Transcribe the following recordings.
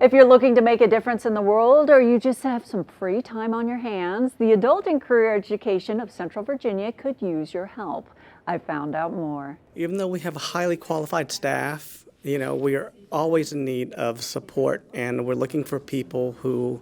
If you're looking to make a difference in the world or you just have some free time on your hands, the Adult and Career Education of Central Virginia could use your help. I found out more. Even though we have a highly qualified staff, we are always in need of support, and we're looking for people who,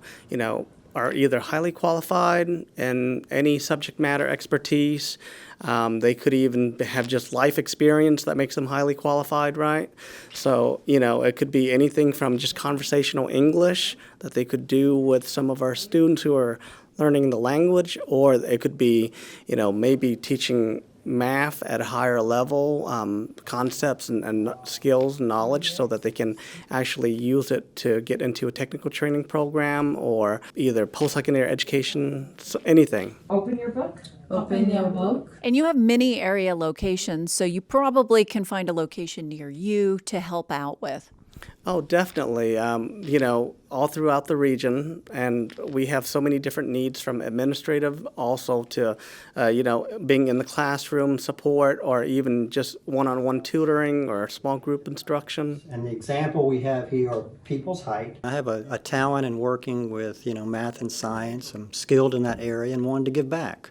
are either highly qualified in any subject matter expertise. They could even have just life experience that makes them highly qualified, right? So, it could be anything from just conversational English that they could do with some of our students who are learning the language, or it could be, maybe teaching math at a higher level, concepts and skills and knowledge so that they can actually use it to get into a technical training program or either post-secondary education, so anything. Open your book. Open your book. And you have many area locations, so you probably can find a location near you to help out with. Oh, definitely. All throughout the region, and we have so many different needs from administrative also to, being in the classroom support or even just one-on-one tutoring or small group instruction. And the example we have here are people's height. I have a talent in working with, math and science. I'm skilled in that area and wanted to give back.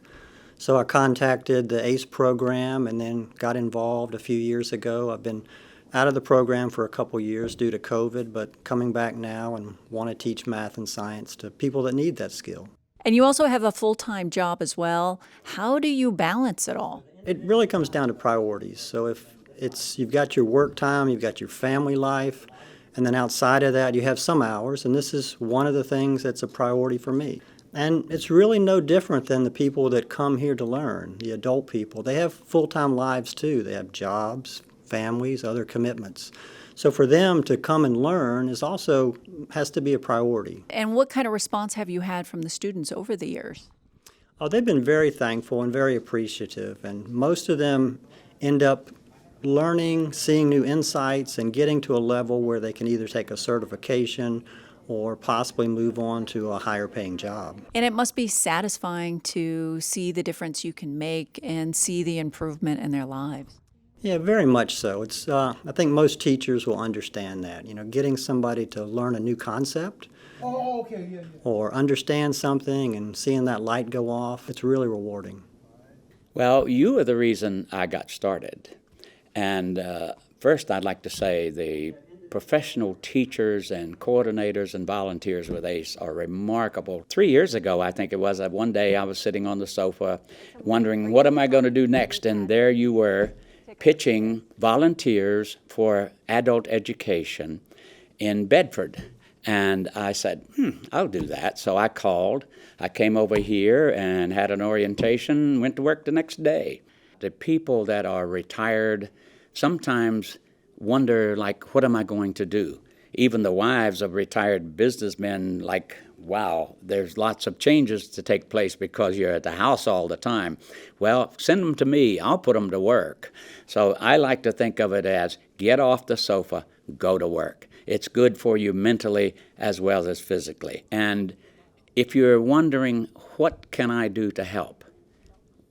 So I contacted the ACE program and then got involved a few years ago. I've been out of the program for a couple years due to COVID, but coming back now and want to teach math and science to people that need that skill. And you also have a full-time job as well. How do you balance it all? It really comes down to priorities. So if you've got your work time, you've got your family life, and then outside of that you have some hours, and this is one of the things that's a priority for me. And it's really no different than the people that come here to learn, the adult people. They have full-time lives too. They have jobs, families, other commitments. So for them to come and learn has to be a priority. And what kind of response have you had from the students over the years? Oh, they've been very thankful and very appreciative, and most of them end up learning, seeing new insights, and getting to a level where they can either take a certification or possibly move on to a higher paying job. And it must be satisfying to see the difference you can make and see the improvement in their lives. Yeah, very much so. It's I think most teachers will understand that. Getting somebody to learn a new concept or understand something and seeing that light go off, it's really rewarding. Well, you are the reason I got started. And first I'd like to say the professional teachers and coordinators and volunteers with ACE are remarkable. 3 years ago, I think it was, one day I was sitting on the sofa wondering, what am I going to do next? And there you were, pitching volunteers for adult education in Bedford. And I said, I'll do that. So I called. I came over here and had an orientation, went to work the next day. The people that are retired sometimes wonder, what am I going to do? Even the wives of retired businessmen, wow, there's lots of changes to take place because you're at the house all the time. Well, send them to me. I'll put them to work. So I like to think of it as get off the sofa, go to work. It's good for you mentally as well as physically. And if you're wondering, what can I do to help?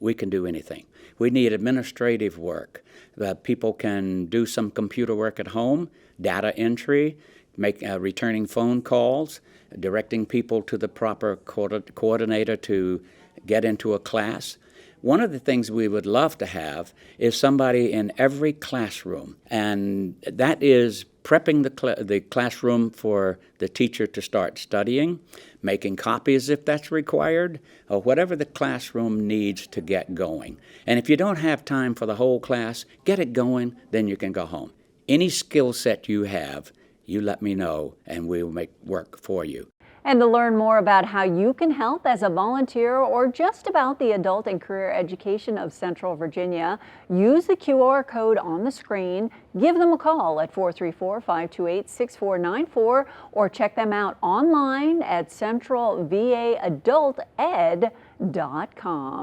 We can do anything. We need administrative work. People can do some computer work at home, data entry, returning phone calls, directing people to the proper coordinator to get into a class. One of the things we would love to have is somebody in every classroom, and that is prepping the classroom for the teacher to start studying, making copies if that's required, or whatever the classroom needs to get going. And if you don't have time for the whole class, get it going, then you can go home. Any skill set you have, you let me know, and we will make work for you. And to learn more about how you can help as a volunteer or just about the Adult and Career Education of Central Virginia, use the QR code on the screen, give them a call at 434-528-6494, or check them out online at centralvaadulted.com.